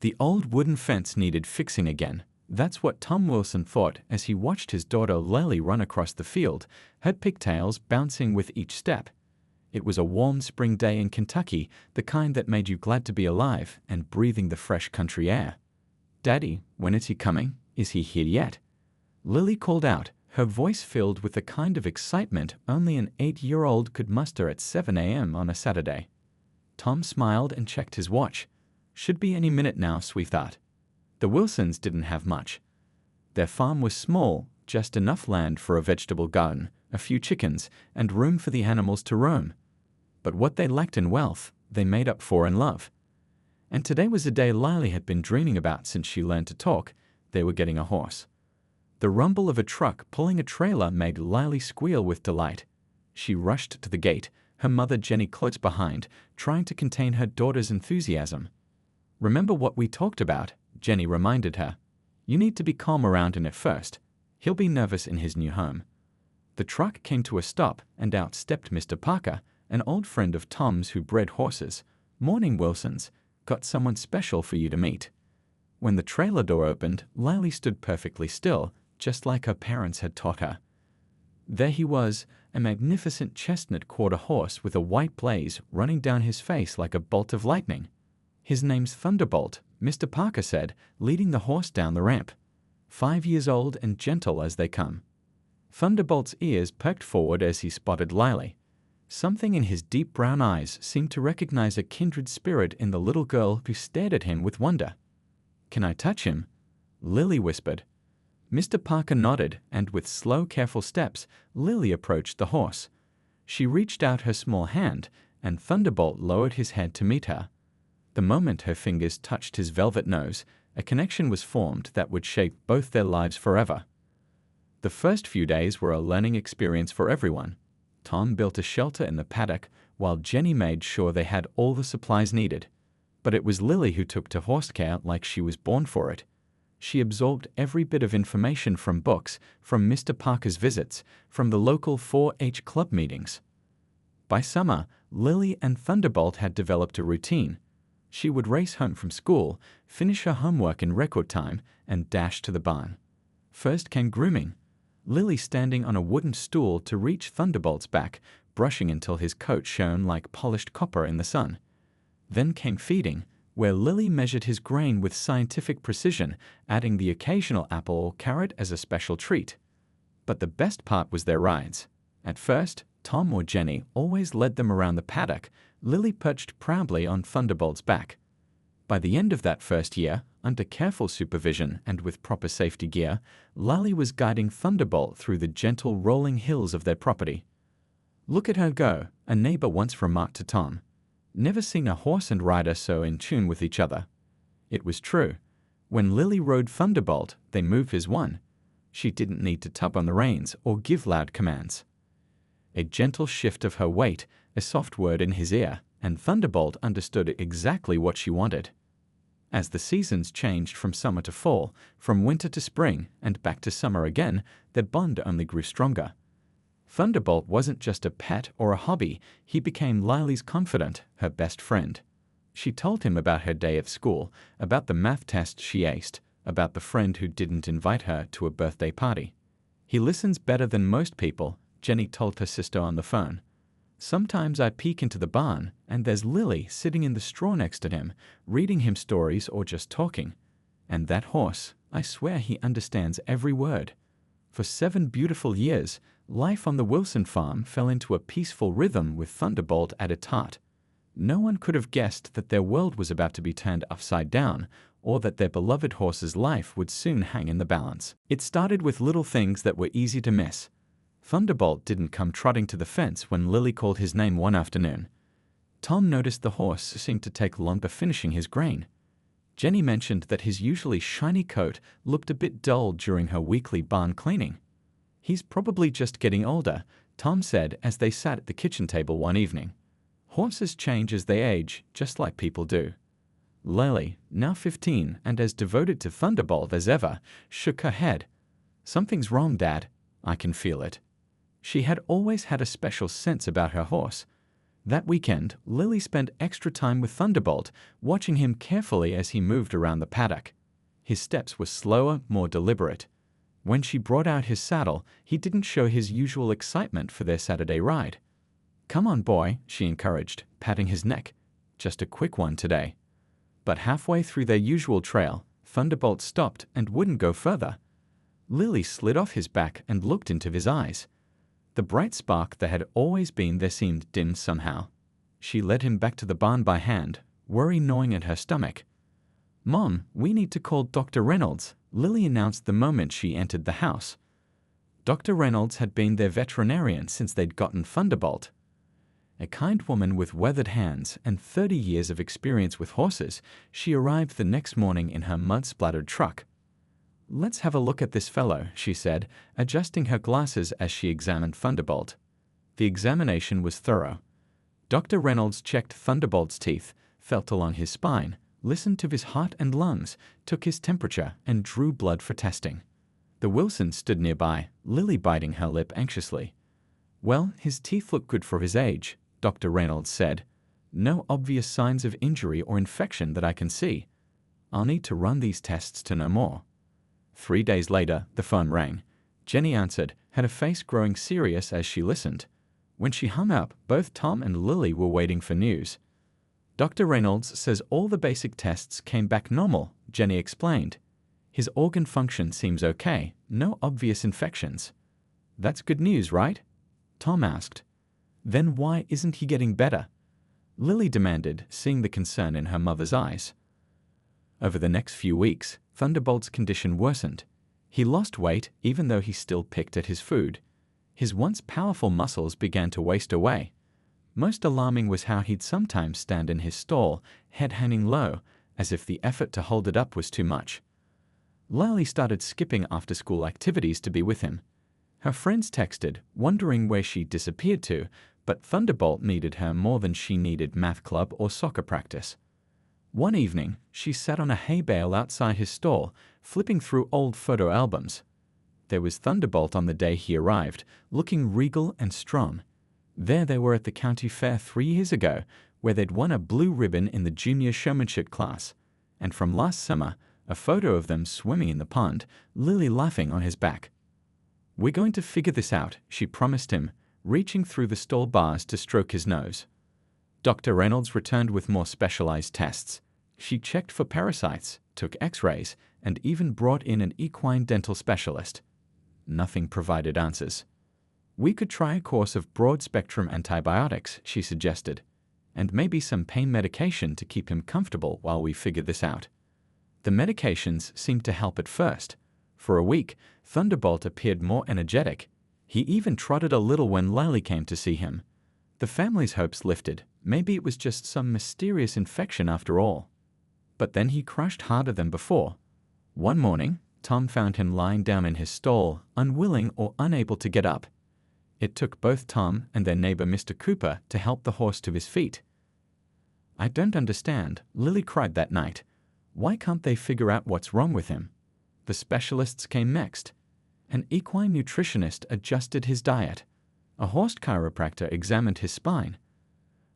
The old wooden fence needed fixing again. That's what Tom Wilson thought as he watched his daughter Lily run across the field, her pigtails bouncing with each step. It was a warm spring day in Kentucky, the kind that made you glad to be alive and breathing the fresh country air. "Daddy, when is he coming? Is he here yet?" Lily called out, her voice filled with the kind of excitement only an 8-year-old could muster at 7 a.m. on a Saturday. Tom smiled and checked his watch. "Should be any minute now, sweetheart." The Wilsons didn't have much. Their farm was small, just enough land for a vegetable garden, a few chickens, and room for the animals to roam. But what they lacked in wealth, they made up for in love. And today was a day Lily had been dreaming about since she learned to talk. They were getting a horse. The rumble of a truck pulling a trailer made Lily squeal with delight. She rushed to the gate, her mother Jenny close behind, trying to contain her daughter's enthusiasm. "Remember what we talked about," Jenny reminded her. "You need to be calm around him at first. He'll be nervous in his new home." The truck came to a stop, and out stepped Mr. Parker, an old friend of Tom's who bred horses. "Morning, Wilsons. Got someone special for you to meet." When the trailer door opened, Lily stood perfectly still, just like her parents had taught her. There he was, a magnificent chestnut quarter horse with a white blaze running down his face like a bolt of lightning. "His name's Thunderbolt," Mr. Parker said, leading the horse down the ramp. 5 years old and gentle as they come. Thunderbolt's ears perked forward as he spotted Lily. Something in his deep brown eyes seemed to recognize a kindred spirit in the little girl who stared at him with wonder. "Can I touch him?" Lily whispered. Mr. Parker nodded, and with slow, careful steps, Lily approached the horse. She reached out her small hand, and Thunderbolt lowered his head to meet her. The moment her fingers touched his velvet nose, a connection was formed that would shape both their lives forever. The first few days were a learning experience for everyone. Tom built a shelter in the paddock, while Jenny made sure they had all the supplies needed. But it was Lily who took to horse care like she was born for it. She absorbed every bit of information from books, from Mr. Parker's visits, from the local 4-H club meetings. By summer, Lily and Thunderbolt had developed a routine. She would race home from school, finish her homework in record time, and dash to the barn. First came grooming. Lily standing on a wooden stool to reach Thunderbolt's back, brushing until his coat shone like polished copper in the sun. Then came feeding, where Lily measured his grain with scientific precision, adding the occasional apple or carrot as a special treat. But the best part was their rides. At first, Tom or Jenny always led them around the paddock, Lily perched proudly on Thunderbolt's back. By the end of that first year, under careful supervision and with proper safety gear, Lily was guiding Thunderbolt through the gentle rolling hills of their property. "Look at her go," a neighbor once remarked to Tom. "Never seen a horse and rider so in tune with each other." It was true. When Lily rode Thunderbolt, they moved as one. She didn't need to tug on the reins or give loud commands. A gentle shift of her weight, a soft word in his ear, and Thunderbolt understood exactly what she wanted. As the seasons changed from summer to fall, from winter to spring, and back to summer again, their bond only grew stronger. Thunderbolt wasn't just a pet or a hobby, he became Lily's confidant, her best friend. She told him about her day at school, about the math test she aced, about the friend who didn't invite her to a birthday party. "He listens better than most people," Jenny told her sister on the phone. "Sometimes I peek into the barn, and there's Lily sitting in the straw next to him, reading him stories or just talking. And that horse, I swear he understands every word." For 7 beautiful years, life on the Wilson farm fell into a peaceful rhythm with Thunderbolt at its heart. No one could have guessed that their world was about to be turned upside down, or that their beloved horse's life would soon hang in the balance. It started with little things that were easy to miss. Thunderbolt didn't come trotting to the fence when Lily called his name one afternoon. Tom noticed the horse seemed to take longer finishing his grain. Jenny mentioned that his usually shiny coat looked a bit dull during her weekly barn cleaning. "He's probably just getting older," Tom said as they sat at the kitchen table one evening. "Horses change as they age, just like people do." Lily, now 15 and as devoted to Thunderbolt as ever, shook her head. "Something's wrong, Dad. I can feel it." She had always had a special sense about her horse. That weekend, Lily spent extra time with Thunderbolt, watching him carefully as he moved around the paddock. His steps were slower, more deliberate. When she brought out his saddle, he didn't show his usual excitement for their Saturday ride. "Come on, boy," she encouraged, patting his neck. "Just a quick one today." But halfway through their usual trail, Thunderbolt stopped and wouldn't go further. Lily slid off his back and looked into his eyes. The bright spark that had always been there seemed dimmed somehow. She led him back to the barn by hand, worry gnawing at her stomach. "Mom, we need to call Dr. Reynolds," Lily announced the moment she entered the house. Dr. Reynolds had been their veterinarian since they'd gotten Thunderbolt. A kind woman with weathered hands and 30 years of experience with horses, she arrived the next morning in her mud-splattered truck. "Let's have a look at this fellow," she said, adjusting her glasses as she examined Thunderbolt. The examination was thorough. Dr. Reynolds checked Thunderbolt's teeth, felt along his spine, listened to his heart and lungs, took his temperature, and drew blood for testing. The Wilson stood nearby, Lily biting her lip anxiously. "Well, his teeth look good for his age," Dr. Reynolds said. "No obvious signs of injury or infection that I can see. I'll need to run these tests to know more." 3 days later, the phone rang. Jenny answered, her face growing serious as she listened. When she hung up, both Tom and Lily were waiting for news. "Dr. Reynolds says all the basic tests came back normal," Jenny explained. "His organ function seems okay, no obvious infections." "That's good news, right?" Tom asked. "Then why isn't he getting better?" Lily demanded, seeing the concern in her mother's eyes. Over the next few weeks, Thunderbolt's condition worsened. He lost weight even though he still picked at his food. His once powerful muscles began to waste away. Most alarming was how he'd sometimes stand in his stall, head hanging low, as if the effort to hold it up was too much. Lily started skipping after-school activities to be with him. Her friends texted, wondering where she disappeared to, but Thunderbolt needed her more than she needed math club or soccer practice. One evening, she sat on a hay bale outside his stall, flipping through old photo albums. There was Thunderbolt on the day he arrived, looking regal and strong. There they were at the county fair 3 years ago, where they'd won a blue ribbon in the junior showmanship class. And from last summer, a photo of them swimming in the pond, Lily laughing on his back. "We're going to figure this out," she promised him, reaching through the stall bars to stroke his nose. Dr. Reynolds returned with more specialized tests. She checked for parasites, took x-rays, and even brought in an equine dental specialist. Nothing provided answers. "We could try a course of broad-spectrum antibiotics," she suggested, "and maybe some pain medication to keep him comfortable while we figure this out." The medications seemed to help at first. For a week, Thunderbolt appeared more energetic. He even trotted a little when Lily came to see him. The family's hopes lifted. Maybe it was just some mysterious infection after all. But then he crashed harder than before. One morning, Tom found him lying down in his stall, unwilling or unable to get up. It took both Tom and their neighbor Mr. Cooper to help the horse to his feet. "I don't understand," Lily cried that night. "Why can't they figure out what's wrong with him?" The specialists came next. An equine nutritionist adjusted his diet. A horse chiropractor examined his spine.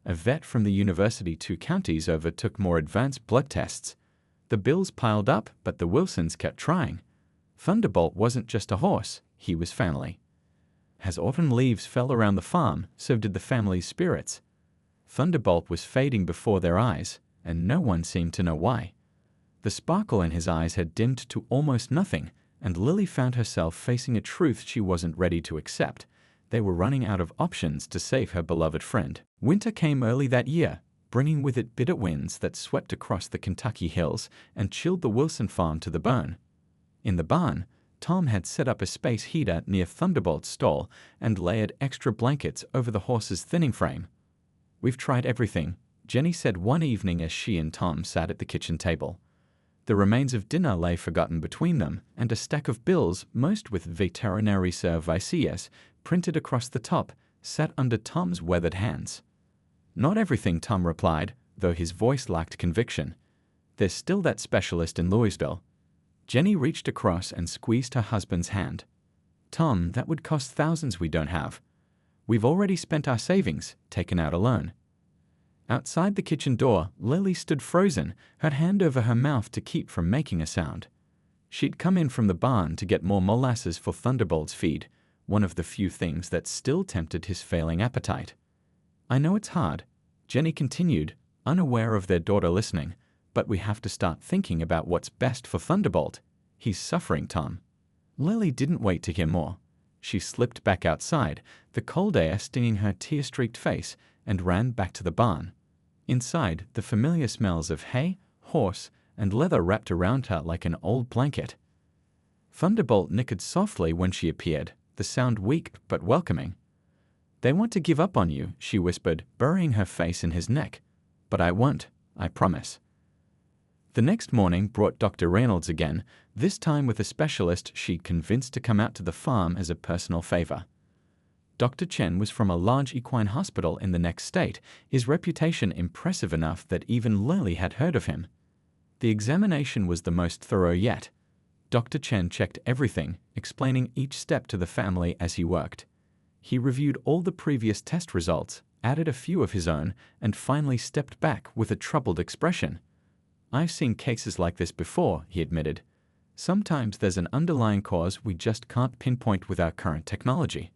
A vet from the university 2 counties over took more advanced blood tests. The bills piled up, but the Wilsons kept trying. Thunderbolt wasn't just a horse, he was family. As autumn leaves fell around the farm, so did the family's spirits. Thunderbolt was fading before their eyes, and no one seemed to know why. The sparkle in his eyes had dimmed to almost nothing, and Lily found herself facing a truth she wasn't ready to accept. They were running out of options to save her beloved friend. Winter came early that year, bringing with it bitter winds that swept across the Kentucky hills and chilled the Wilson farm to the bone. In the barn, Tom had set up a space heater near Thunderbolt's stall and layered extra blankets over the horse's thinning frame. "We've tried everything," Jenny said one evening as she and Tom sat at the kitchen table. The remains of dinner lay forgotten between them, and a stack of bills, most with Veterinary Services, printed across the top, sat under Tom's weathered hands. "Not everything," Tom replied, though his voice lacked conviction. "There's still that specialist in Louisville." Jenny reached across and squeezed her husband's hand. "Tom, that would cost thousands we don't have. We've already spent our savings, taken out a loan. Outside the kitchen door, Lily stood frozen, her hand over her mouth to keep from making a sound. She'd come in from the barn to get more molasses for Thunderbolt's feed, one of the few things that still tempted his failing appetite. I know it's hard, Jenny continued, unaware of their daughter listening, but we have to start thinking about what's best for Thunderbolt. He's suffering, Tom. Lily didn't wait to hear more. She slipped back outside, the cold air stinging her tear-streaked face, and ran back to the barn. Inside, the familiar smells of hay, horse, and leather wrapped around her like an old blanket. Thunderbolt nickered softly when she appeared, the sound weak but welcoming. "They want to give up on you," she whispered, burying her face in his neck. "But I won't, I promise." The next morning brought Dr. Reynolds again, this time with a specialist she'd convinced to come out to the farm as a personal favor. Dr. Chen was from a large equine hospital in the next state, his reputation impressive enough that even Lily had heard of him. The examination was the most thorough yet. Dr. Chen checked everything, explaining each step to the family as he worked. He reviewed all the previous test results, added a few of his own, and finally stepped back with a troubled expression. "I've seen cases like this before," he admitted. "Sometimes there's an underlying cause we just can't pinpoint with our current technology."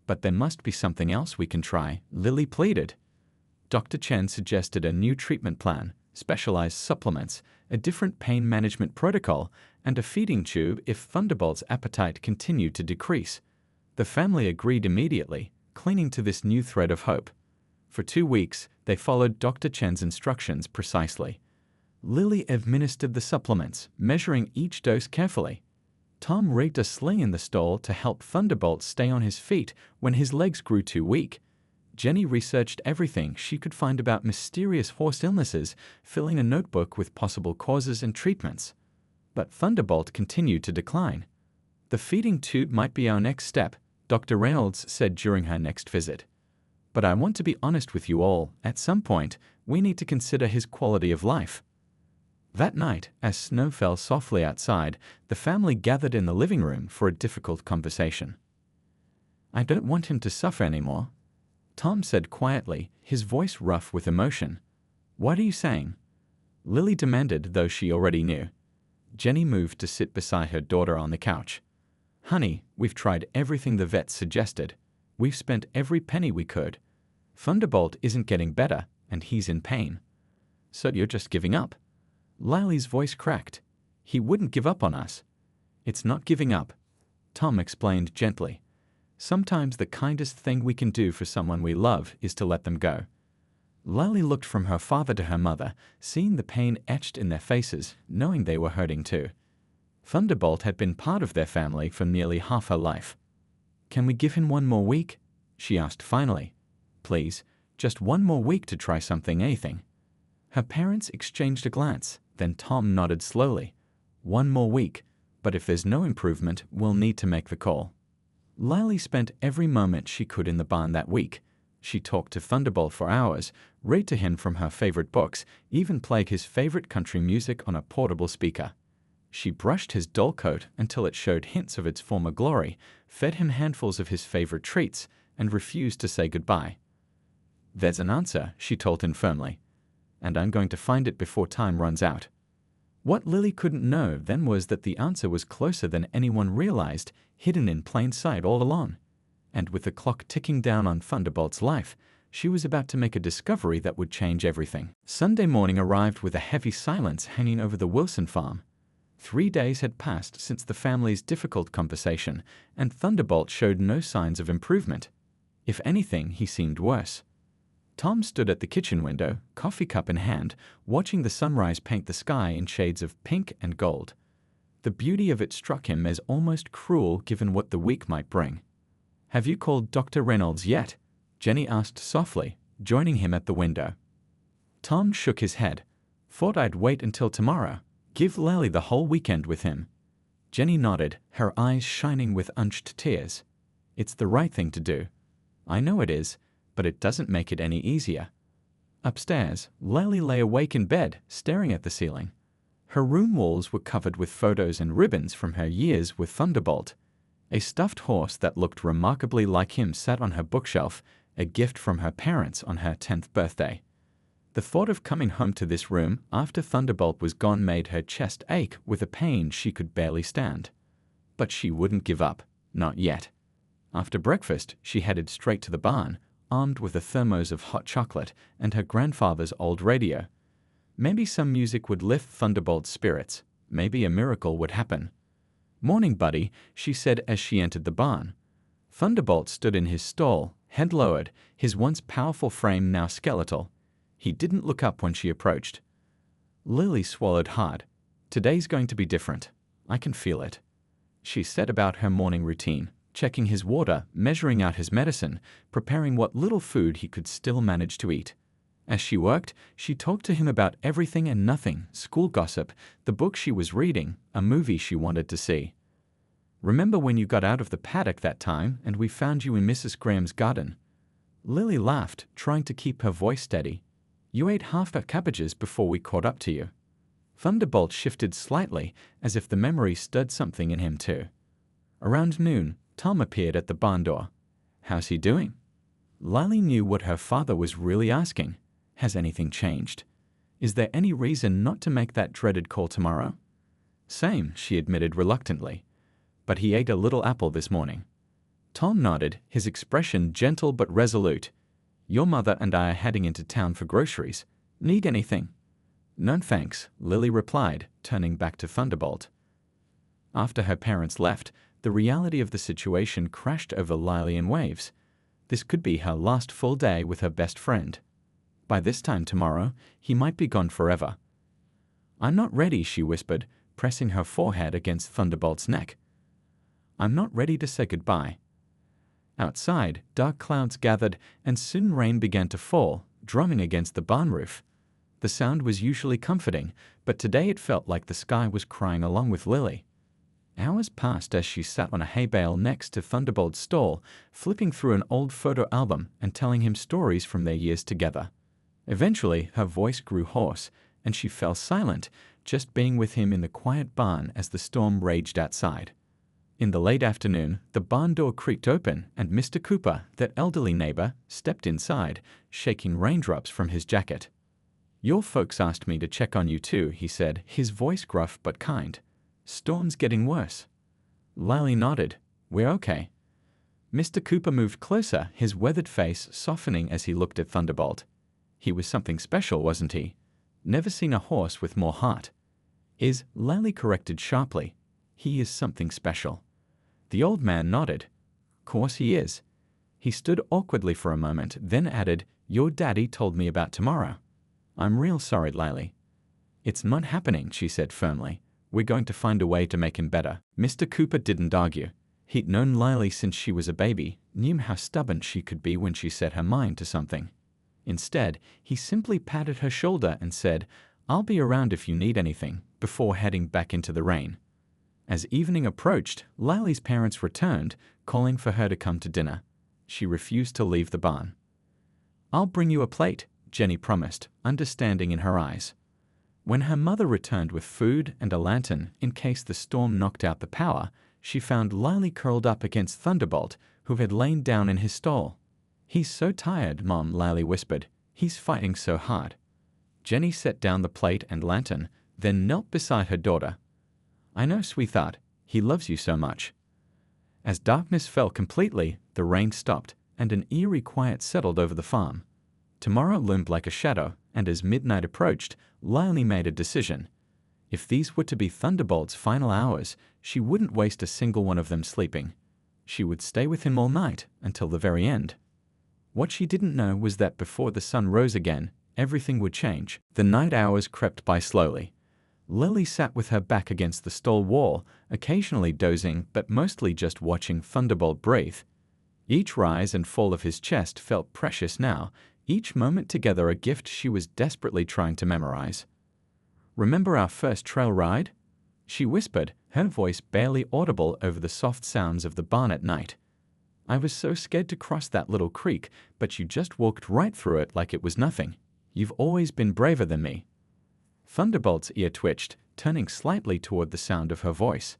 "But there must be something else we can try," Lily pleaded. Dr. Chen suggested a new treatment plan, specialized supplements, a different pain management protocol, and a feeding tube if Thunderbolt's appetite continued to decrease. The family agreed immediately, clinging to this new thread of hope. For 2 weeks, they followed Dr. Chen's instructions precisely. Lily administered the supplements, measuring each dose carefully. Tom rigged a sling in the stall to help Thunderbolt stay on his feet when his legs grew too weak. Jenny researched everything she could find about mysterious horse illnesses, filling a notebook with possible causes and treatments. But Thunderbolt continued to decline. "The feeding tube might be our next step," Dr. Reynolds said during her next visit. "But I want to be honest with you all, at some point, we need to consider his quality of life." That night, as snow fell softly outside, the family gathered in the living room for a difficult conversation. "I don't want him to suffer anymore," Tom said quietly, his voice rough with emotion. "What are you saying?" Lily demanded, though she already knew. Jenny moved to sit beside her daughter on the couch. "Honey, we've tried everything the vets suggested. We've spent every penny we could. Thunderbolt isn't getting better, and he's in pain." "So you're just giving up?" Lily's voice cracked. "He wouldn't give up on us." "It's not giving up," Tom explained gently. "Sometimes the kindest thing we can do for someone we love is to let them go." Lily looked from her father to her mother, seeing the pain etched in their faces, knowing they were hurting too. Thunderbolt had been part of their family for nearly half her life. "Can we give him one more week?" she asked finally. "Please, just one more week to try something, anything." Her parents exchanged a glance, then Tom nodded slowly. "One more week, but if there's no improvement, we'll need to make the call." Lily spent every moment she could in the barn that week. She talked to Thunderbolt for hours, read to him from her favorite books, even played his favorite country music on a portable speaker. She brushed his dull coat until it showed hints of its former glory, fed him handfuls of his favorite treats, and refused to say goodbye. "There's an answer," she told him firmly, "and I'm going to find it before time runs out." What Lily couldn't know then was that the answer was closer than anyone realized, hidden in plain sight all along. And with the clock ticking down on Thunderbolt's life, she was about to make a discovery that would change everything. Sunday morning arrived with a heavy silence hanging over the Wilson farm. 3 days had passed since the family's difficult conversation, and Thunderbolt showed no signs of improvement. If anything, he seemed worse. Tom stood at the kitchen window, coffee cup in hand, watching the sunrise paint the sky in shades of pink and gold. The beauty of it struck him as almost cruel given what the week might bring. "Have you called Dr. Reynolds yet?" Jenny asked softly, joining him at the window. Tom shook his head. "Thought I'd wait until tomorrow. Give Lily the whole weekend with him." Jenny nodded, her eyes shining with unshed tears. "It's the right thing to do." "I know it is, but it doesn't make it any easier." Upstairs, Lily lay awake in bed, staring at the ceiling. Her room walls were covered with photos and ribbons from her years with Thunderbolt. A stuffed horse that looked remarkably like him sat on her bookshelf, a gift from her parents on her 10th birthday. The thought of coming home to this room after Thunderbolt was gone made her chest ache with a pain she could barely stand. But she wouldn't give up, not yet. After breakfast, she headed straight to the barn, armed with a thermos of hot chocolate and her grandfather's old radio. Maybe some music would lift Thunderbolt's spirits. Maybe a miracle would happen. "Morning, buddy," she said as she entered the barn. Thunderbolt stood in his stall, head lowered, his once powerful frame now skeletal. He didn't look up when she approached. Lily swallowed hard. "Today's going to be different. I can feel it." She set about her morning routine, checking his water, measuring out his medicine, preparing what little food he could still manage to eat. As she worked, she talked to him about everything and nothing, school gossip, the book she was reading, a movie she wanted to see. "Remember when you got out of the paddock that time and we found you in Mrs. Graham's garden?" Lily laughed, trying to keep her voice steady. "You ate half her cabbages before we caught up to you." Thunderbolt shifted slightly, as if the memory stirred something in him too. Around noon, Tom appeared at the barn door. "How's he doing?" Lily knew what her father was really asking. Has anything changed? Is there any reason not to make that dreaded call tomorrow? "Same," she admitted reluctantly. "But he ate a little apple this morning." Tom nodded, his expression gentle but resolute. "Your mother and I are heading into town for groceries. Need anything?" "No thanks," Lily replied, turning back to Thunderbolt. After her parents left, the reality of the situation crashed over Lily in waves. This could be her last full day with her best friend. By this time tomorrow, he might be gone forever. "I'm not ready," she whispered, pressing her forehead against Thunderbolt's neck. "I'm not ready to say goodbye." Outside, dark clouds gathered, and soon rain began to fall, drumming against the barn roof. The sound was usually comforting, but today it felt like the sky was crying along with Lily. Hours passed as she sat on a hay bale next to Thunderbolt's stall, flipping through an old photo album and telling him stories from their years together. Eventually, her voice grew hoarse, and she fell silent, just being with him in the quiet barn as the storm raged outside. In the late afternoon, the barn door creaked open, and Mr. Cooper, their elderly neighbor, stepped inside, shaking raindrops from his jacket. "Your folks asked me to check on you too," he said, his voice gruff but kind. "Storm's getting worse." Lily nodded. "We're okay." Mr. Cooper moved closer, his weathered face softening as he looked at Thunderbolt. He was something special, wasn't he? Never seen a horse with more heart. Lily corrected sharply. "He is something special." The old man nodded. "Course he is." He stood awkwardly for a moment, then added, "Your daddy told me about tomorrow." "I'm real sorry, Lily." "It's not happening," she said firmly. "We're going to find a way to make him better." Mr. Cooper didn't argue. He'd known Lily since she was a baby, knew how stubborn she could be when she set her mind to something. Instead, he simply patted her shoulder and said, "I'll be around if you need anything," before heading back into the rain. As evening approached, Lily's parents returned, calling for her to come to dinner. She refused to leave the barn. "I'll bring you a plate," Jenny promised, understanding in her eyes. When her mother returned with food and a lantern in case the storm knocked out the power, she found Lily curled up against Thunderbolt, who had lain down in his stall. "He's so tired, Mom," Lily whispered. "He's fighting so hard." Jenny set down the plate and lantern, then knelt beside her daughter. "I know, sweetheart. He loves you so much." As darkness fell completely, the rain stopped, and an eerie quiet settled over the farm. Tomorrow loomed like a shadow, and as midnight approached, Lily made a decision. If these were to be Thunderbolt's final hours, she wouldn't waste a single one of them sleeping. She would stay with him all night, until the very end. What she didn't know was that before the sun rose again, everything would change. The night hours crept by slowly. Lily sat with her back against the stall wall, occasionally dozing but mostly just watching Thunderbolt breathe. Each rise and fall of his chest felt precious now, each moment together a gift she was desperately trying to memorize. "Remember our first trail ride?" she whispered, her voice barely audible over the soft sounds of the barn at night. "I was so scared to cross that little creek, but you just walked right through it like it was nothing. You've always been braver than me." Thunderbolt's ear twitched, turning slightly toward the sound of her voice.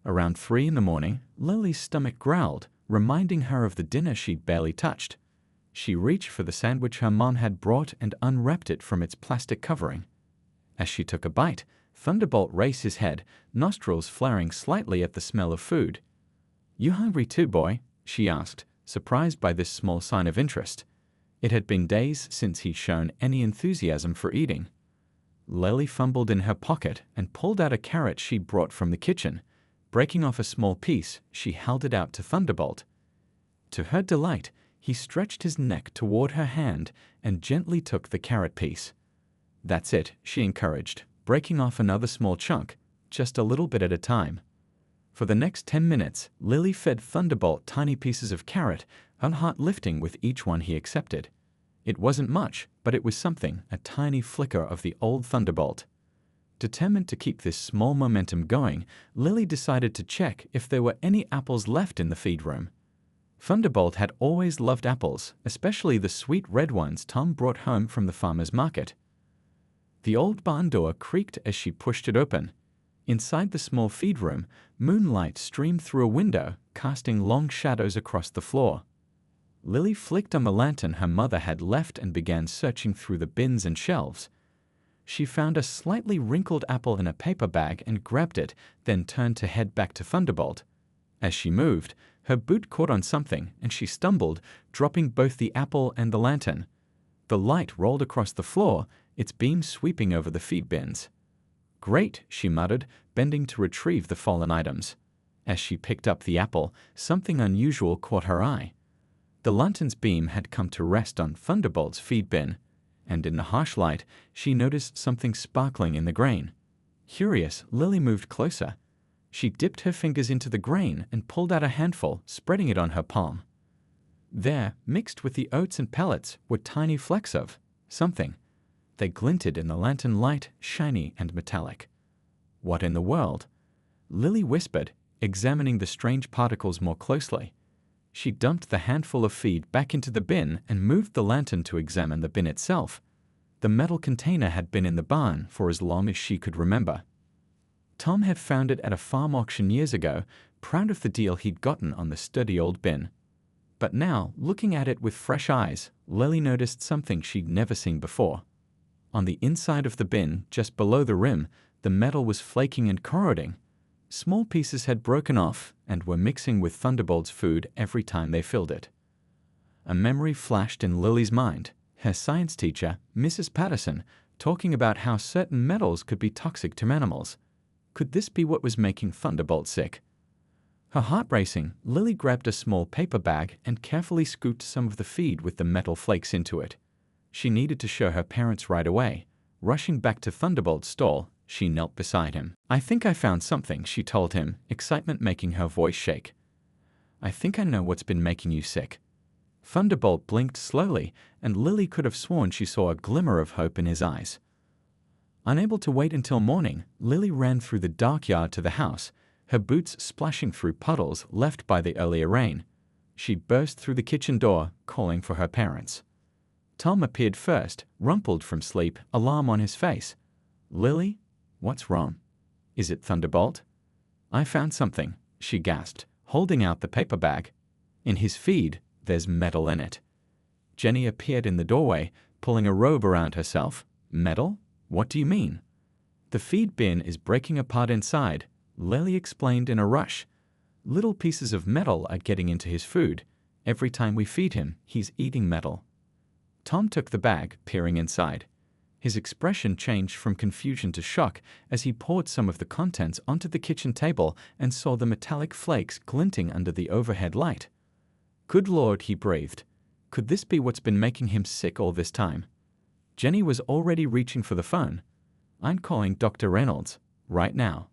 Around 3 in the morning, Lily's stomach growled, reminding her of the dinner she'd barely touched. She reached for the sandwich her mom had brought and unwrapped it from its plastic covering. As she took a bite, Thunderbolt raised his head, nostrils flaring slightly at the smell of food. "You hungry too, boy?" she asked, surprised by this small sign of interest. It had been days since he'd shown any enthusiasm for eating. Lily fumbled in her pocket and pulled out a carrot she'd brought from the kitchen. Breaking off a small piece, she held it out to Thunderbolt. To her delight, he stretched his neck toward her hand and gently took the carrot piece. "That's it," she encouraged, breaking off another small chunk, just a little bit at a time. For the next 10 minutes, Lily fed Thunderbolt tiny pieces of carrot, her heart lifting with each one he accepted. It wasn't much, but it was something, a tiny flicker of the old Thunderbolt. Determined to keep this small momentum going, Lily decided to check if there were any apples left in the feed room. Thunderbolt had always loved apples, especially the sweet red ones Tom brought home from the farmer's market. The old barn door creaked as she pushed it open. Inside the small feed room, moonlight streamed through a window, casting long shadows across the floor. Lily flicked on the lantern her mother had left and began searching through the bins and shelves. She found a slightly wrinkled apple in a paper bag and grabbed it, then turned to head back to Thunderbolt. As she moved, her boot caught on something and she stumbled, dropping both the apple and the lantern. The light rolled across the floor, its beam sweeping over the feed bins. "Great," she muttered, bending to retrieve the fallen items. As she picked up the apple, something unusual caught her eye. The lantern's beam had come to rest on Thunderbolt's feed bin, and in the harsh light, she noticed something sparkling in the grain. Curious, Lily moved closer. She dipped her fingers into the grain and pulled out a handful, spreading it on her palm. There, mixed with the oats and pellets, were tiny flecks of something. They glinted in the lantern light, shiny and metallic. "What in the world?" Lily whispered, examining the strange particles more closely. She dumped the handful of feed back into the bin and moved the lantern to examine the bin itself. The metal container had been in the barn for as long as she could remember. Tom had found it at a farm auction years ago, proud of the deal he'd gotten on the sturdy old bin. But now, looking at it with fresh eyes, Lily noticed something she'd never seen before. On the inside of the bin, just below the rim, the metal was flaking and corroding. Small pieces had broken off and were mixing with Thunderbolt's food every time they filled it. A memory flashed in Lily's mind, her science teacher, Mrs. Patterson, talking about how certain metals could be toxic to animals. Could this be what was making Thunderbolt sick? Her heart racing, Lily grabbed a small paper bag and carefully scooped some of the feed with the metal flakes into it. She needed to show her parents right away. Rushing back to Thunderbolt's stall, she knelt beside him. "I think I found something," she told him, excitement making her voice shake. "I think I know what's been making you sick." Thunderbolt blinked slowly, and Lily could have sworn she saw a glimmer of hope in his eyes. Unable to wait until morning, Lily ran through the dark yard to the house, her boots splashing through puddles left by the earlier rain. She burst through the kitchen door, calling for her parents. Tom appeared first, rumpled from sleep, alarm on his face. "Lily? What's wrong? Is it Thunderbolt?" "I found something," she gasped, holding out the paper bag. "In his feed, there's metal in it." Jenny appeared in the doorway, pulling a robe around herself. "Metal? What do you mean?" "The feed bin is breaking apart inside," Lily explained in a rush. "Little pieces of metal are getting into his food. Every time we feed him, he's eating metal." Tom took the bag, peering inside. His expression changed from confusion to shock as he poured some of the contents onto the kitchen table and saw the metallic flakes glinting under the overhead light. "Good Lord," he breathed. "Could this be what's been making him sick all this time?" Jenny was already reaching for the phone. "I'm calling Dr. Reynolds, right now."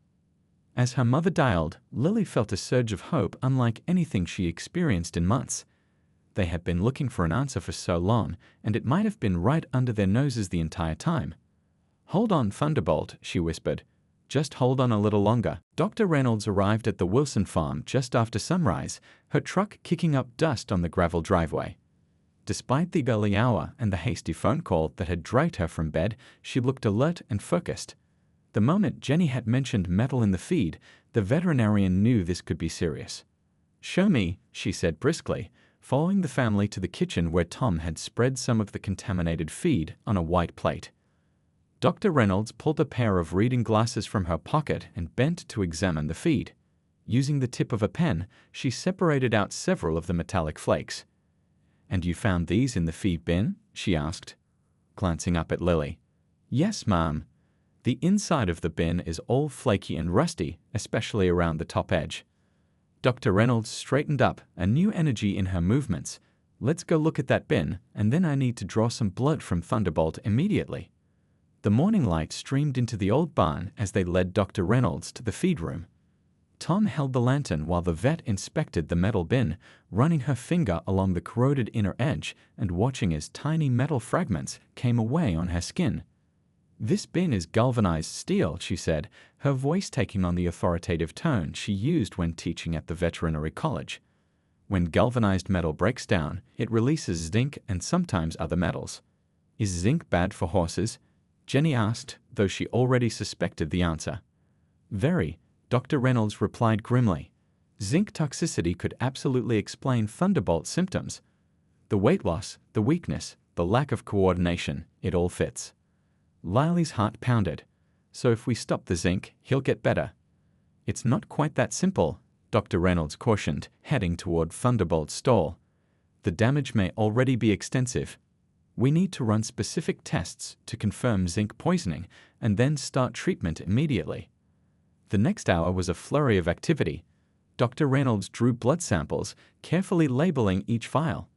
As her mother dialed, Lily felt a surge of hope unlike anything she experienced in months. They had been looking for an answer for so long, and it might have been right under their noses the entire time. "Hold on, Thunderbolt," she whispered. "Just hold on a little longer." Dr. Reynolds arrived at the Wilson farm just after sunrise, her truck kicking up dust on the gravel driveway. Despite the early hour and the hasty phone call that had dragged her from bed, she looked alert and focused. The moment Jenny had mentioned metal in the feed, the veterinarian knew this could be serious. "Show me," she said briskly, following the family to the kitchen where Tom had spread some of the contaminated feed on a white plate. Dr. Reynolds pulled a pair of reading glasses from her pocket and bent to examine the feed. Using the tip of a pen, she separated out several of the metallic flakes. "And you found these in the feed bin?" she asked, glancing up at Lily. "Yes, ma'am. The inside of the bin is all flaky and rusty, especially around the top edge." Dr. Reynolds straightened up, a new energy in her movements. "Let's go look at that bin, and then I need to draw some blood from Thunderbolt immediately." The morning light streamed into the old barn as they led Dr. Reynolds to the feed room. Tom held the lantern while the vet inspected the metal bin, running her finger along the corroded inner edge and watching as tiny metal fragments came away on her skin. "This bin is galvanized steel," she said, her voice taking on the authoritative tone she used when teaching at the veterinary college. "When galvanized metal breaks down, it releases zinc and sometimes other metals." "Is zinc bad for horses?" Jenny asked, though she already suspected the answer. "Very," Dr. Reynolds replied grimly. "Zinc toxicity could absolutely explain Thunderbolt's symptoms. The weight loss, the weakness, the lack of coordination, it all fits." Lily's heart pounded. "So if we stop the zinc, he'll get better." "It's not quite that simple," Dr. Reynolds cautioned, heading toward Thunderbolt's stall. "The damage may already be extensive. We need to run specific tests to confirm zinc poisoning and then start treatment immediately." The next hour was a flurry of activity. Dr. Reynolds drew blood samples, carefully labeling each file.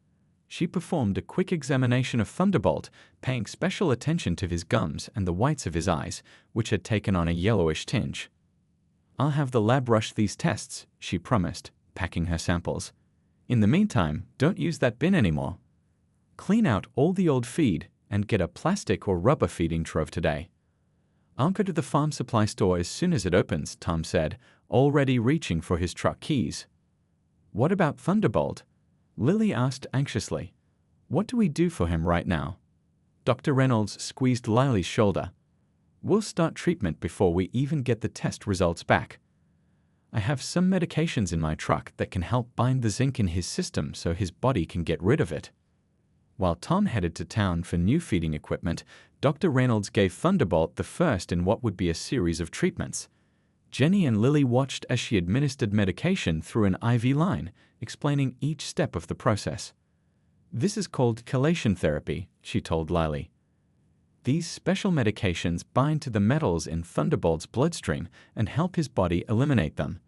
She performed a quick examination of Thunderbolt, paying special attention to his gums and the whites of his eyes, which had taken on a yellowish tinge. "I'll have the lab rush these tests," she promised, packing her samples. "In the meantime, don't use that bin anymore. Clean out all the old feed and get a plastic or rubber feeding trough today." "I'll go to the farm supply store as soon as it opens," Tom said, already reaching for his truck keys. "What about Thunderbolt?" Lily asked anxiously. "What do we do for him right now?" Dr. Reynolds squeezed Lily's shoulder. "We'll start treatment before we even get the test results back. I have some medications in my truck that can help bind the zinc in his system so his body can get rid of it." While Tom headed to town for new feeding equipment, Dr. Reynolds gave Thunderbolt the first in what would be a series of treatments. Jenny and Lily watched as she administered medication through an IV line, explaining each step of the process. "This is called chelation therapy," she told Lily. "These special medications bind to the metals in Thunderbolt's bloodstream and help his body eliminate them.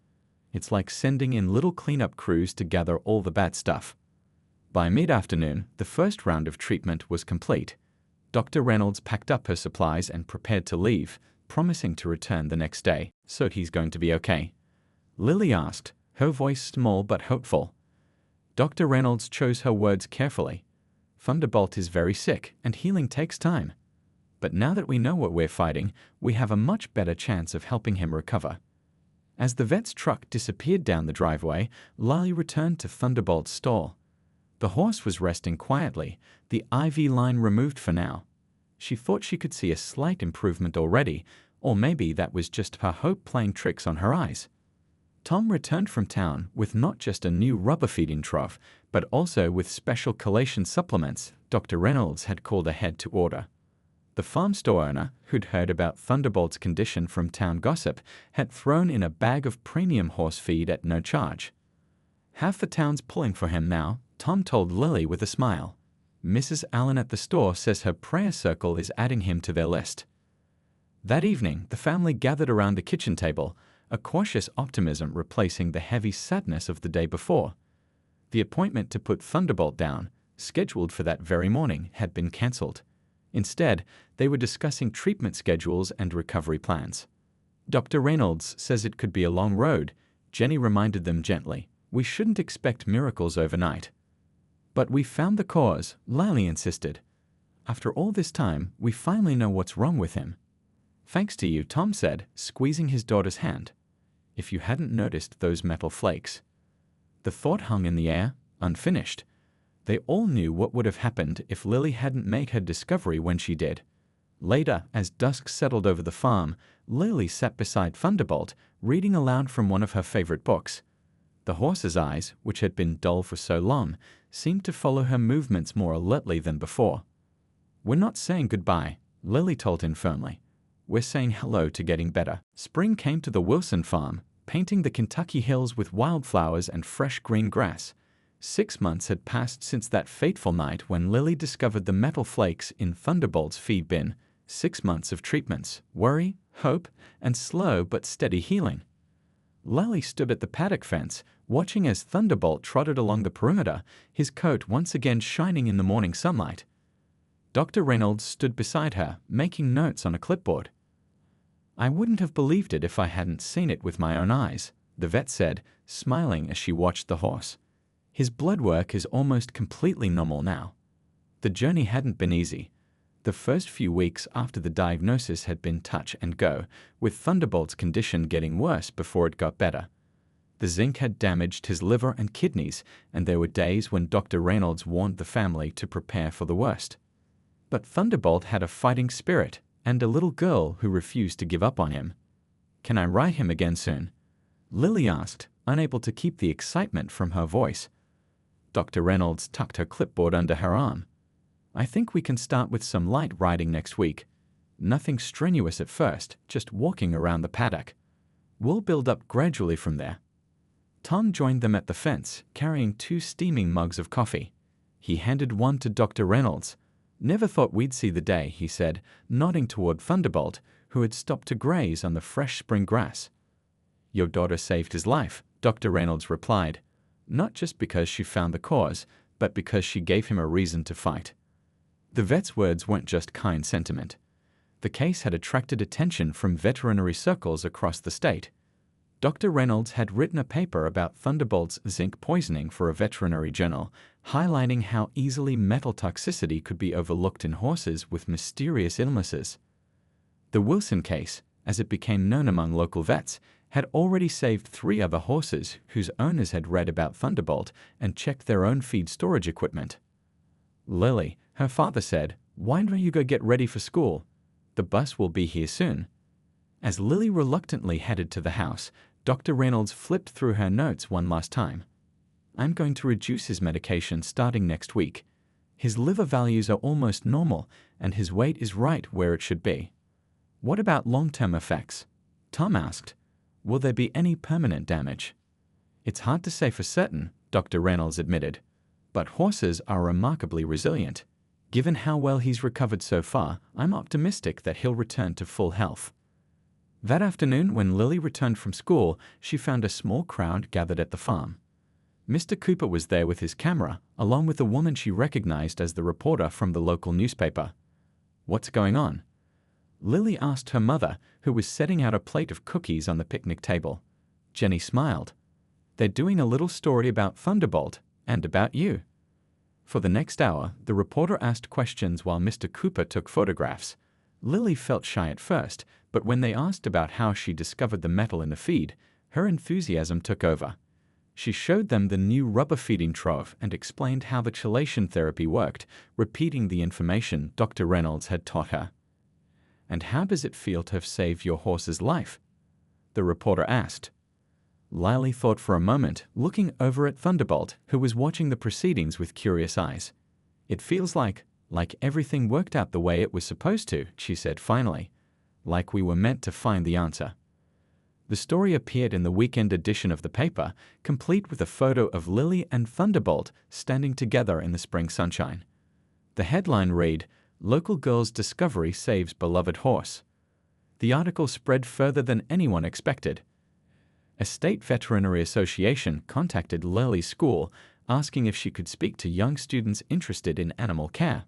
It's like sending in little cleanup crews to gather all the bad stuff." By mid-afternoon, the first round of treatment was complete. Dr. Reynolds packed up her supplies and prepared to leave, promising to return the next day. "So he's going to be okay?" Lily asked, her voice small but hopeful. Dr. Reynolds chose her words carefully. "Thunderbolt is very sick, and healing takes time. But now that we know what we're fighting, we have a much better chance of helping him recover." As the vet's truck disappeared down the driveway, Lily returned to Thunderbolt's stall. The horse was resting quietly, the IV line removed for now. She thought she could see a slight improvement already, or maybe that was just her hope playing tricks on her eyes. Tom returned from town with not just a new rubber feeding trough, but also with special chelation supplements Dr. Reynolds had called ahead to order. The farm store owner, who'd heard about Thunderbolt's condition from town gossip, had thrown in a bag of premium horse feed at no charge. "Half the town's pulling for him now," Tom told Lily with a smile. "Mrs. Allen at the store says her prayer circle is adding him to their list." That evening, the family gathered around the kitchen table, a cautious optimism replacing the heavy sadness of the day before. The appointment to put Thunderbolt down, scheduled for that very morning, had been cancelled. Instead, they were discussing treatment schedules and recovery plans. "Dr. Reynolds says it could be a long road," Jenny reminded them gently. "We shouldn't expect miracles overnight." "But we found the cause," Lily insisted. "After all this time, we finally know what's wrong with him." "Thanks to you," Tom said, squeezing his daughter's hand. "If you hadn't noticed those metal flakes." The thought hung in the air, unfinished. They all knew what would have happened if Lily hadn't made her discovery when she did. Later, as dusk settled over the farm, Lily sat beside Thunderbolt, reading aloud from one of her favorite books. The horse's eyes, which had been dull for so long, seemed to follow her movements more alertly than before. "We're not saying goodbye," Lily told him firmly. "We're saying hello to getting better." Spring came to the Wilson farm, painting the Kentucky hills with wildflowers and fresh green grass. 6 months had passed since that fateful night when Lily discovered the metal flakes in Thunderbolt's feed bin. 6 months of treatments, worry, hope, and slow but steady healing. Lily stood at the paddock fence, watching as Thunderbolt trotted along the perimeter, his coat once again shining in the morning sunlight. Dr. Reynolds stood beside her, making notes on a clipboard. "I wouldn't have believed it if I hadn't seen it with my own eyes," the vet said, smiling as she watched the horse. "His blood work is almost completely normal now." The journey hadn't been easy. The first few weeks after the diagnosis had been touch and go, with Thunderbolt's condition getting worse before it got better. The zinc had damaged his liver and kidneys, and there were days when Dr. Reynolds warned the family to prepare for the worst. But Thunderbolt had a fighting spirit and a little girl who refused to give up on him. "Can I ride him again soon?" Lily asked, unable to keep the excitement from her voice. Dr. Reynolds tucked her clipboard under her arm. "I think we can start with some light riding next week. Nothing strenuous at first, just walking around the paddock. We'll build up gradually from there." Tom joined them at the fence, carrying 2 steaming mugs of coffee. He handed one to Dr. Reynolds. "Never thought we'd see the day," he said, nodding toward Thunderbolt, who had stopped to graze on the fresh spring grass. "Your daughter saved his life," Dr. Reynolds replied, "not just because she found the cause, but because she gave him a reason to fight." The vet's words weren't just kind sentiment. The case had attracted attention from veterinary circles across the state. Dr. Reynolds had written a paper about Thunderbolt's zinc poisoning for a veterinary journal, highlighting how easily metal toxicity could be overlooked in horses with mysterious illnesses. The Wilson case, as it became known among local vets, had already saved 3 other horses whose owners had read about Thunderbolt and checked their own feed storage equipment. "Lily," her father said, "why don't you go get ready for school? The bus will be here soon." As Lily reluctantly headed to the house, Dr. Reynolds flipped through her notes one last time. "I'm going to reduce his medication starting next week. His liver values are almost normal, and his weight is right where it should be." "What about long-term effects?" Tom asked. "Will there be any permanent damage?" "It's hard to say for certain," Dr. Reynolds admitted, "but horses are remarkably resilient. Given how well he's recovered so far, I'm optimistic that he'll return to full health." That afternoon, when Lily returned from school, she found a small crowd gathered at the farm. Mr. Cooper was there with his camera, along with a woman she recognized as the reporter from the local newspaper. "What's going on?" Lily asked her mother, who was setting out a plate of cookies on the picnic table. Jenny smiled. "They're doing a little story about Thunderbolt, and about you." For the next hour, the reporter asked questions while Mr. Cooper took photographs. Lily felt shy at first, but when they asked about how she discovered the metal in the feed, her enthusiasm took over. She showed them the new rubber feeding trough and explained how the chelation therapy worked, repeating the information Dr. Reynolds had taught her. "And how does it feel to have saved your horse's life?" the reporter asked. Lily thought for a moment, looking over at Thunderbolt, who was watching the proceedings with curious eyes. "It feels like everything worked out the way it was supposed to," she said finally. "Like we were meant to find the answer." The story appeared in the weekend edition of the paper, complete with a photo of Lily and Thunderbolt standing together in the spring sunshine. The headline read, "Local Girl's Discovery Saves Beloved Horse." The article spread further than anyone expected. A state veterinary association contacted Lily's school, asking if she could speak to young students interested in animal care.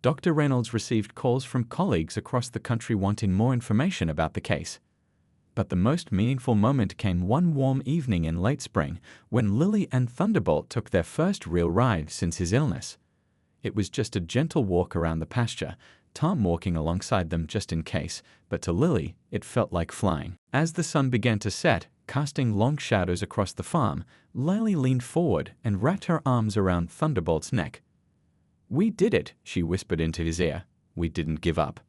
Dr. Reynolds received calls from colleagues across the country wanting more information about the case. But the most meaningful moment came one warm evening in late spring when Lily and Thunderbolt took their first real ride since his illness. It was just a gentle walk around the pasture, Tom walking alongside them just in case, but to Lily, it felt like flying. As the sun began to set, casting long shadows across the farm, Lily leaned forward and wrapped her arms around Thunderbolt's neck. "We did it," she whispered into his ear. "We didn't give up."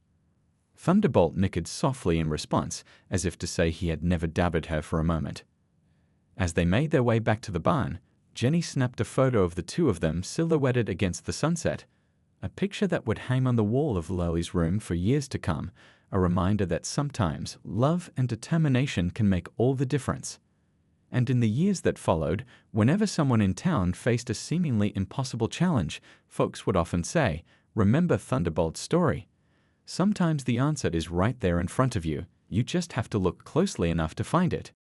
Thunderbolt nickered softly in response, as if to say he had never doubted her for a moment. As they made their way back to the barn, Jenny snapped a photo of the two of them silhouetted against the sunset, a picture that would hang on the wall of Lily's room for years to come, a reminder that sometimes love and determination can make all the difference. And in the years that followed, whenever someone in town faced a seemingly impossible challenge, folks would often say, "Remember Thunderbolt's story." Sometimes the answer is right there in front of you. You just have to look closely enough to find it.